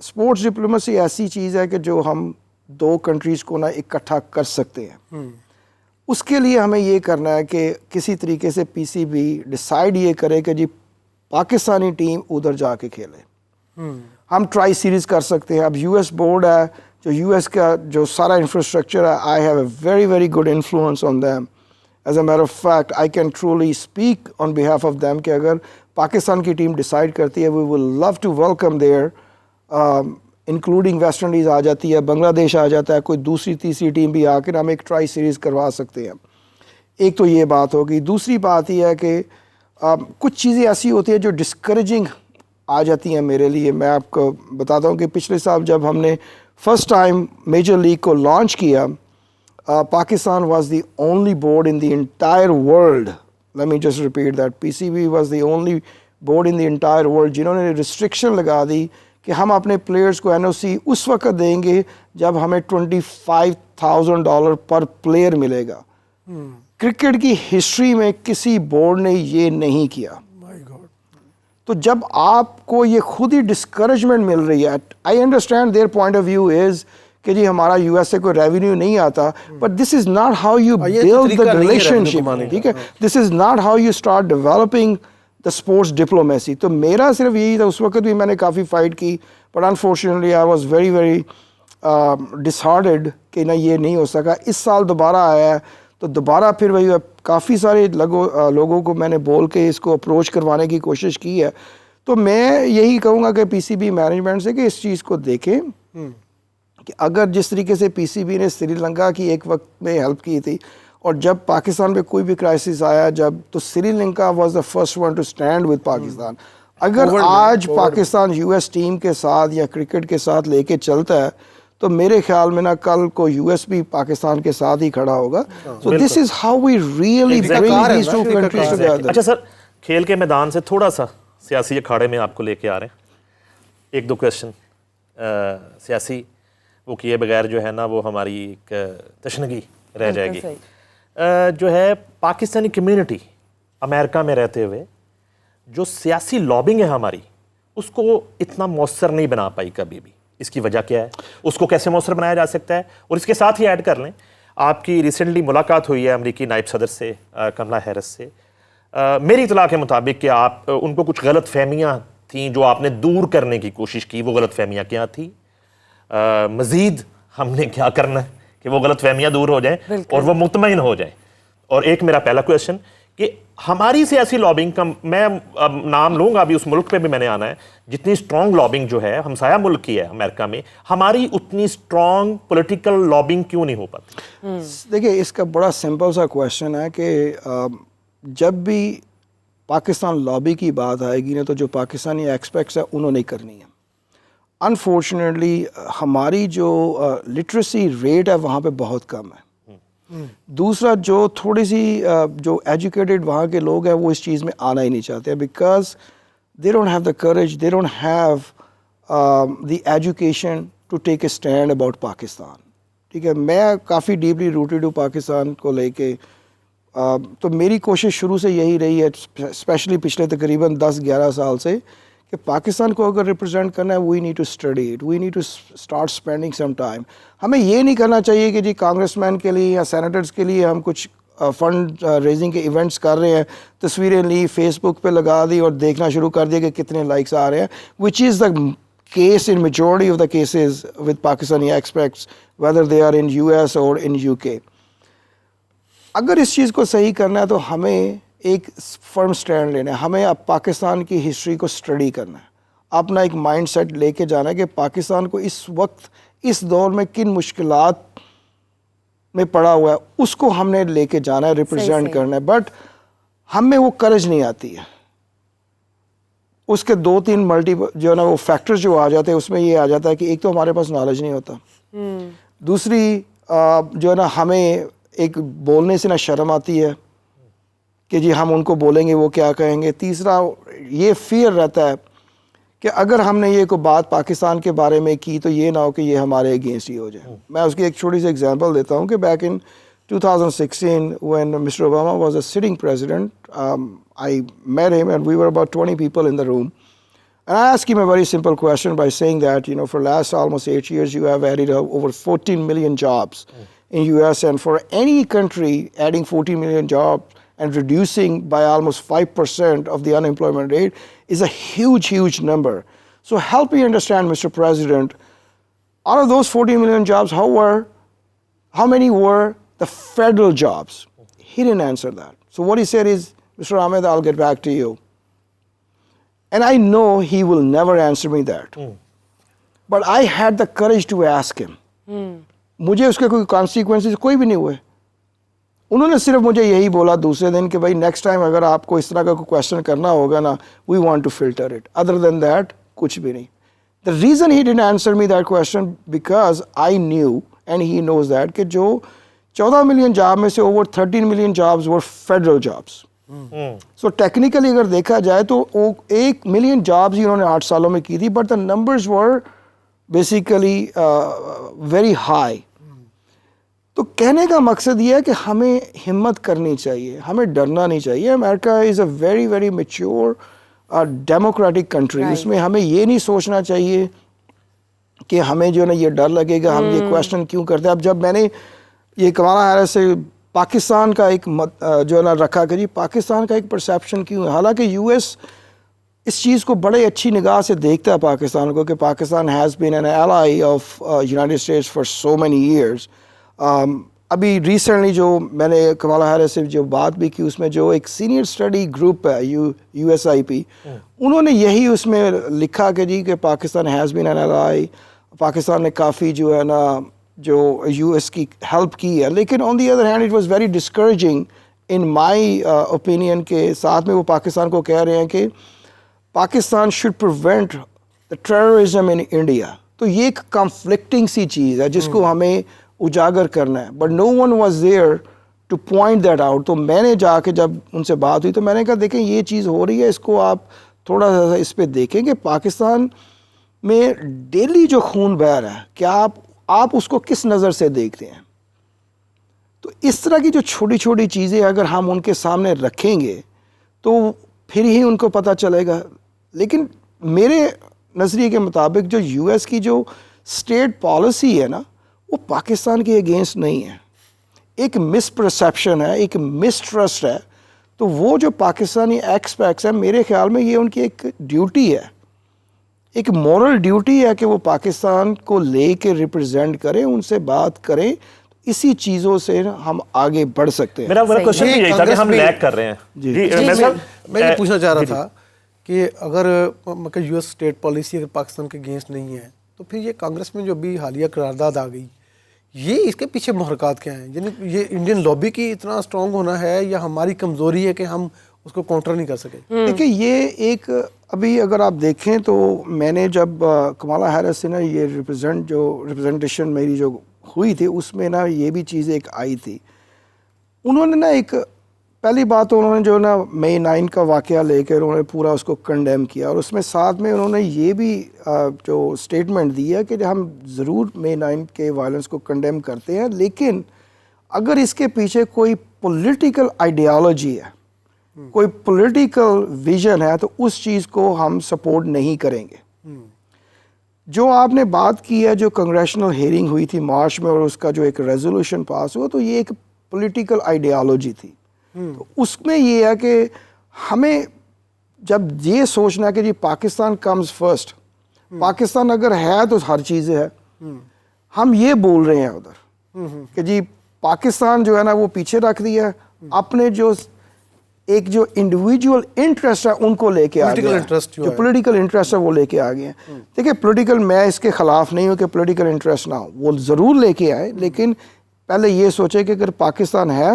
Sports diplomacy ایسی چیز ہے کہ جو ہم دو کنٹریز کو نا اکٹھا کر سکتے ہیں. اس کے لیے ہمیں یہ کرنا ہے کہ کسی طریقے سے پی سی بی ڈیسائیڈ یہ کرے کہ جی پاکستانی ٹیم ادھر جا کے کھیلے. ہم ٹرائی سیریز کر سکتے ہیں. اب یو ایس بورڈ ہے, جو یو ایس کا جو سارا انفراسٹرکچر ہے, I have a very very good influence on them. As a matter of fact I can truly speak on behalf of them کہ اگر پاکستان کی ٹیم ڈیسائیڈ کرتی ہے we will love to welcome there, including West Indies آ جاتی ہے, بنگلہ دیش آ جاتا ہے, کوئی دوسری تیسری ٹیم بھی آ کر ہم ایک ٹرائی سیریز کروا سکتے ہیں. ایک تو یہ بات ہوگی. دوسری بات یہ ہے کہ کچھ چیزیں ایسی ہوتی ہیں جو ڈسکریجنگ آ جاتی ہیں میرے لیے. میں آپ کو بتاتا ہوں کہ پچھلے سال جب ہم نے فرسٹ ٹائم میجر لیگ کو لانچ کیا, Pakistan was the only board in the entire world, let me just repeat that, P C B was the only board in the entire world جنہوں نے ریسٹرکشن لگا دی کہ ہم اپنے پلیئرز کو این او سی اس وقت دیں گے جب ہمیں $25,000 پر پلیئر ملے گا. کرکٹ کی ہسٹری میں کسی بورڈ نے یہ نہیں کیا. تو جب آپ کو یہ خود ہی ڈسکریجمنٹ مل رہی ہے, I understand their point of view is کہ جی ہمارا یو ایس سے کوئی ریونیو نہیں آتا, but this is not how you build the relationship. ٹھیک ہے, this is not how you start developing the sports diplomacy. تو میرا صرف یہی تھا, اس وقت بھی میں نے کافی فائٹ کی, but unfortunately I was very very disheartened کہ نہ یہ نہیں ہو سکا. اس سال دوبارہ آیا ہے تو دوبارہ پھر وہی کافی سارے لوگوں کو میں نے بول کے اس کو اپروچ کروانے کی کوشش کی ہے. تو میں یہی کہوں گا کہ پی سی بی مینجمنٹ سے کہ اس چیز کو دیکھیں کہ اگر جس طریقے سے پی سی بی نے سری لنکا کی ایک وقت میں ہیلپ کی تھی, اور جب پاکستان پہ کوئی بھی کرائسس آیا جب, تو Sri Lanka was the first one to stand with Pakistan. اگر آج پاکستان یو ایس ٹیم کے ساتھ یا کرکٹ کے ساتھ لے کے چلتا ہے تو میرے خیال میں نا کل کو یو ایس بھی پاکستان کے ساتھ ہی کھڑا ہوگا. So this is how we really bring these two countries together. اچھا سر, کھیل کے میدان سے تھوڑا سا سیاسی اکھاڑے میں آپ کو لے کے آ رہے ہیں. ایک دو کویشچن سیاسی وہ کیے بغیر جو ہے نا وہ ہماری ایک تشنگی رہ جائے گی. جو ہے پاکستانی کمیونٹی امریکہ میں رہتے ہوئے جو سیاسی لابنگ ہے ہماری, اس کو اتنا مؤثر نہیں بنا پائی کبھی بھی. اس کی وجہ کیا ہے, اس کو کیسے مؤثر بنایا جا سکتا ہے؟ اور اس کے ساتھ ہی ایڈ کر لیں, آپ کی ریسنٹلی ملاقات ہوئی ہے امریکی نائب صدر سے, کملا ہیرس سے. میری اطلاع کے مطابق کہ آپ ان کو کچھ غلط فہمیاں تھیں جو آپ نے دور کرنے کی کوشش کی. وہ غلط فہمیاں کیا تھیں؟ مزید ہم نے کیا کرنا ہے کہ وہ غلط فہمیاں دور ہو جائیں اور وہ مطمئن ہو جائیں؟ اور ایک میرا پہلا کویشچن کہ ہماری سیاسی لابنگ کا میں نام لوں گا, ابھی اس ملک پہ بھی میں نے آنا ہے, جتنی اسٹرانگ لابنگ جو ہے ہمسایہ ملک کی ہے امریکہ میں, ہماری اتنی اسٹرانگ پولیٹیکل لابنگ کیوں نہیں ہو پاتی؟ دیکھیے اس کا بڑا سمپل سا کویشچن ہے کہ جب بھی پاکستان لابی کی بات آئے گی نا تو جو پاکستانی ایکسپیکٹس ہیں انہوں نے کرنی ہے. انفارچونیٹلی ہماری جو لٹریسی ریٹ ہے وہاں پہ بہت کم ہے. دوسرا جو تھوڑی سی جو ایجوکیٹڈ وہاں کے لوگ ہیں وہ اس چیز میں آنا ہی نہیں چاہتے, because they don't have the courage, they don't have the education to take a stand about Pakistan. ٹھیک ہے, میں کافی ڈیپلی روٹیڈ ہوں پاکستان کو لے کے, تو میری کوشش شروع سے یہی رہی ہے, اسپیشلی پچھلے تقریباً 10-11 سال سے, کہ پاکستان کو اگر ریپرزینٹ کرنا ہے we need to study it, we need to start spending some time. ہمیں یہ نہیں کرنا چاہیے کہ جی کانگریس مین کے لیے یا سینیٹرز کے لیے ہم کچھ فنڈ ریزنگ کے ایونٹس کر رہے ہیں, تصویریں لی فیس بک پہ لگا دی اور دیکھنا شروع کر دیا کہ کتنے لائکس آ رہے ہیں, which is the case in majority of the cases with Pakistani expects whether they are in U S or in you کے. اگر اس چیز کو صحیح کرنا ہے تو ہمیں ایک فرم اسٹینڈ لینا ہے, ہمیں اب پاکستان کی ہسٹری کو اسٹڈی کرنا ہے, اپنا ایک مائنڈ سیٹ لے کے جانا ہے کہ پاکستان کو اس وقت اس دور میں کن مشکلات میں پڑا ہوا ہے, اس کو ہم نے لے کے جانا ہے, ریپرزینٹ کرنا ہے. بٹ ہم میں وہ کرج نہیں آتی ہے. اس کے 2-3 ملٹی جو ہے نا وہ فیکٹرز جو آ جاتے ہیں, اس میں یہ آ جاتا ہے کہ ایک تو ہمارے پاس نالج نہیں ہوتا, دوسری جو ہے نا ہمیں ایک بولنے سے نہ شرم آتی ہے کہ جی ہم ان کو بولیں گے وہ کیا کہیں گے, تیسرا یہ فیئر رہتا ہے کہ اگر ہم نے یہ کوئی بات پاکستان کے بارے میں کی تو یہ نہ ہو کہ یہ ہمارے اگینسٹ ہی ہو جائے. میں اس کی ایک چھوٹی سی ایگزامپل دیتا ہوں کہ back in 2016 when Mr. Obama was a sitting president, I met him and we were about 20 people in the room. And I ask him a very simple question by saying that, you know, for last almost 8 years, you have added over 14 million jobs in US, and for any country, adding 14 million jobs and reducing by almost 5% of the unemployment rate is a huge, huge number. So help me understand, Mr. President, out of those 14 million jobs, how many were the federal jobs? He didn't answer that. So what he said is, Mr. Ahmed, I'll get back to you. And I know he will never answer me that. But I had the courage to ask him. مجھے اس کے کوئی consequences کوئی بھی نہیں ہوئے. انہوں نے صرف مجھے یہی بولا دوسرے دن کہ بھائی نیکسٹ ٹائم اگر آپ کو اس طرح کا کوئی کویشچن کرنا ہوگا نا, we want to filter it. Other than that کچھ بھی نہیں. The reason he didn't answer me that question because I knew and he knows that کہ جو 14 ملین جاب میں سے over 13 million jobs were federal jobs. So technically اگر دیکھا جائے تو 1 ملین جابز ہی انہوں نے 8 سالوں میں کی تھی, but the numbers were basically very high. تو کہنے کا مقصد یہ ہے کہ ہمیں ہمت کرنی چاہیے, ہمیں ڈرنا نہیں چاہیے. America is a very very mature democratic country. اس میں ہمیں یہ نہیں سوچنا چاہیے کہ ہمیں جو ہے نا یہ ڈر لگے گا, ہم یہ کویشچن کیوں کرتے ہیں. اب جب میں نے یہ کمالا ہیرس سے پاکستان کا ایک جو ہے نا رکھا کہ جی پاکستان کا ایک پرسیپشن کیوں ہے, حالانکہ یو ایس اس چیز کو بڑے اچھی نگاہ سے دیکھتا ہے پاکستان کو, کہ Pakistan has been an ایلائی of United States for so many years. ابھی ریسنٹلی جو میں نے کمالا ہیرس سے جو بات بھی کی, اس میں جو ایک سینئر اسٹڈی گروپ ہے یو ایس آئی پی, انہوں نے یہی اس میں لکھا کہ جی کہ Pakistan has been an ایلائی, Pakistan نے کافی جو ہے نا جو یو ایس کی ہیلپ کی ہے. لیکن on the other hand it was very discouraging in my opinion کے ساتھ میں وہ پاکستان کو کہہ رہے ہیں کہ Pakistan should prevent the terrorism in India. تو یہ ایک کنفلکٹنگ سی چیز ہے جس کو ہمیں اجاگر کرنا ہے, but no one was there to point that out. تو میں نے جا کے جب ان سے بات ہوئی تو میں نے کہا دیکھیں یہ چیز ہو رہی ہے, اس کو آپ تھوڑا سا اس پہ دیکھیں کہ پاکستان میں ڈیلی جو خون بہہ رہا ہے, کیا آپ اس کو کس نظر سے دیکھتے ہیں. تو اس طرح کی جو چھوٹی چھوٹی چیزیں اگر ہم ان کے سامنے رکھیں گے تو پھر ہی ان کو پتہ چلے گا. لیکن میرے نظریے کے مطابق جو یو ایس کی جو اسٹیٹ پالیسی ہے نا, وہ پاکستان کے اگینسٹ نہیں ہے. ایک مس پرسیپشن ہے, ایک مس ٹرسٹ ہے. تو وہ جو پاکستانی ایکسپیکٹس ہیں, میرے خیال میں یہ ان کی ایک ڈیوٹی ہے, ایک مورل ڈیوٹی ہے کہ وہ پاکستان کو لے کے ریپرزینٹ کریں, ان سے بات کریں. اسی چیزوں سے ہم آگے بڑھ سکتے ہیں. میرا کوشچن بھی یہی تھا کہ ہم لیک کر رہے ہیں. میں یہ پوچھنا چاہ رہا تھا کہ اگر یو ایس اسٹیٹ پالیسی اگر پاکستان کے اگینسٹ نہیں ہے تو پھر یہ کانگریس میں جو ابھی حالیہ قرارداد آ گئی, یہ اس کے پیچھے محرکات کیا ہیں؟ یعنی یہ انڈین لابی کی اتنا اسٹرانگ ہونا ہے یا ہماری کمزوری ہے کہ ہم اس کو کاؤنٹر نہیں کر سکے؟ دیکھیں یہ ایک ابھی اگر آپ دیکھیں تو میں نے جب کمالا ہیرس سے نا یہ ریپرزنٹیشن میری جو ہوئی تھی, اس میں نا یہ بھی چیز ایک آئی تھی. انہوں نے نا ایک پہلی بات تو انہوں نے جو نا مئی 9 کا واقعہ لے کے انہوں نے پورا اس کو کنڈیم کیا, اور اس میں ساتھ میں انہوں نے یہ بھی جو اسٹیٹمنٹ دی ہے کہ ہم ضرور مئی 9 کے وائلنس کو کنڈیم کرتے ہیں, لیکن اگر اس کے پیچھے کوئی پولیٹیکل آئیڈیالوجی ہے, کوئی پولیٹیکل ویژن ہے, تو اس چیز کو ہم سپورٹ نہیں کریں گے. جو آپ نے بات کی ہے, جو کنگریشنل ہیئرنگ ہوئی تھی مارچ میں اور اس کا جو ایک ریزولوشن پاس ہوا, تو یہ ایک پولیٹیکل آئیڈیالوجی تھی. تو اس میں یہ ہے کہ ہمیں جب یہ سوچنا کہ جی پاکستان کمز فرسٹ, پاکستان اگر ہے تو ہر چیز ہے. ہم یہ بول رہے ہیں ادھر کہ جی پاکستان جو ہے نا وہ پیچھے رکھ دیا, اپنے جو ایک جو انڈیویجول انٹرسٹ ہے ان کو لے کے آ گئے, جو پولیٹیکل انٹرسٹ ہے وہ لے کے آ گئے ہیں. دیکھیں پولیٹیکل, میں اس کے خلاف نہیں ہوں کہ پولیٹیکل انٹرسٹ نہ ہو, وہ ضرور لے کے آئے, لیکن پہلے یہ سوچے کہ اگر پاکستان ہے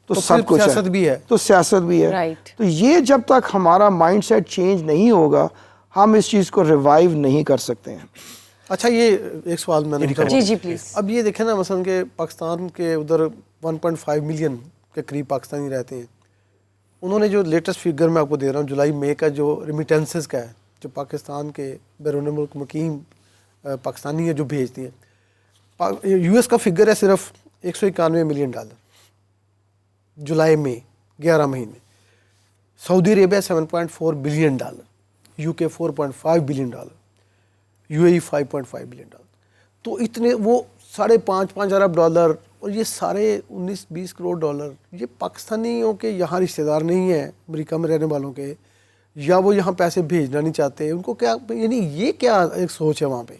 تو سب کچھ سیاست بھی ہے, تو سیاست بھی ہے. تو یہ جب تک ہمارا مائنڈ سیٹ چینج نہیں ہوگا, ہم اس چیز کو ریوائیو نہیں کر سکتے ہیں. اچھا یہ ایک سوال میں نے, جی پلیز. اب یہ دیکھیں نا مثلا کہ پاکستان کے ادھر 1.5 ملین کے قریب پاکستانی رہتے ہیں. انہوں نے جو لیٹسٹ فگر میں آپ کو دے رہا ہوں, جولائی مئی کا جو ریمیٹنسز کا ہے, جو پاکستان کے بیرون ملک مقیم پاکستانی ہیں جو بھیجتی ہیں, یو ایس کا فگر ہے صرف $191 ملین جولائی میں 11 مہینے. سعودی عربیہ $7.4 billion, UK 4.5 billion dollar, UAE 5.5 billion dollar. تو اتنے وہ 5.5 ارب ڈالر اور یہ سارے 19-20 کروڑ ڈالر یہ پاکستانیوں کے یہاں رشتہ دار نہیں ہیں امریکہ میں رہنے والوں کے، یا وہ یہاں پیسے بھیجنا نہیں چاہتے. ان کو کیا یعنی یہ کیا ایک سوچ ہے وہاں پہ؟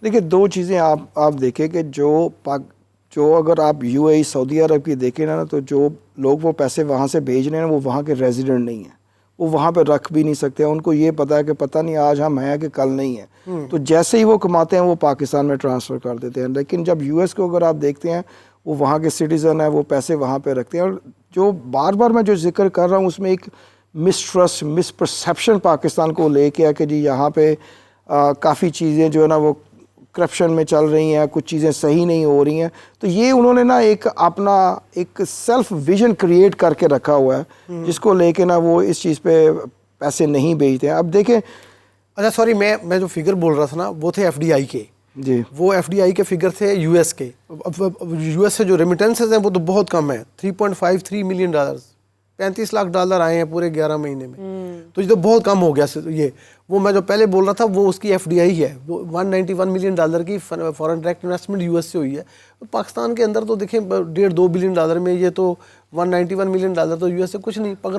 دیکھیں دو چیزیں آپ دیکھیں کہ جو اگر آپ UAE سعودی عرب کی دیکھیں نا تو جو لوگ وہ پیسے وہاں سے بھیج رہے ہیں وہ وہاں کے ریزیڈنٹ نہیں ہیں، وہ وہاں پہ رکھ بھی نہیں سکتے. ان کو یہ پتا ہے کہ پتہ نہیں آج ہم ہیں کہ کل نہیں ہیں، تو جیسے ہی وہ کماتے ہیں وہ پاکستان میں ٹرانسفر کر دیتے ہیں. لیکن جب US کو اگر آپ دیکھتے ہیں وہ وہاں کے سٹیزن ہیں، وہ پیسے وہاں پہ رکھتے ہیں. اور جو بار بار میں جو ذکر کر رہا ہوں اس میں ایک مسٹرسٹ مس پرسیپشن پاکستان کو لے کے ہے کہ جی یہاں پہ کافی چیزیں جو ہے نا وہ کرپشن میں چل رہی ہیں، کچھ چیزیں صحیح نہیں ہو رہی ہیں. تو یہ انہوں نے نا ایک اپنا ایک سیلف ویژن کریٹ کر کے رکھا ہوا ہے جس کو لے کے نا وہ اس چیز پہ پیسے نہیں بھیجتے ہیں. اب دیکھیں اچھا سوری میں جو فگر بول رہا تھا نا وہ تھے FDI کے، جی وہ FDI کے فگر تھے US کے. US سے جو ریمیٹنسز ہیں وہ تو بہت کم ہیں، 3.53 ملین ڈالر، 35 لاکھ ڈالر آئے ہیں پورے 11 مہینے میں. تو یہ تو بہت کم ہو گیا. یہ وہ میں جو پہلے بول رہا تھا وہ اس کی FDI ہے، وہ 191 ملین ڈالر کی فارن ڈائریکٹ انویسٹمنٹ US سے ہوئی ہے. پاکستان کے اندر تو دیکھیں 1.5-2 بلین ڈالر میں یہ تو 191 ملین ڈالر تو US سے کچھ نہیں. اگر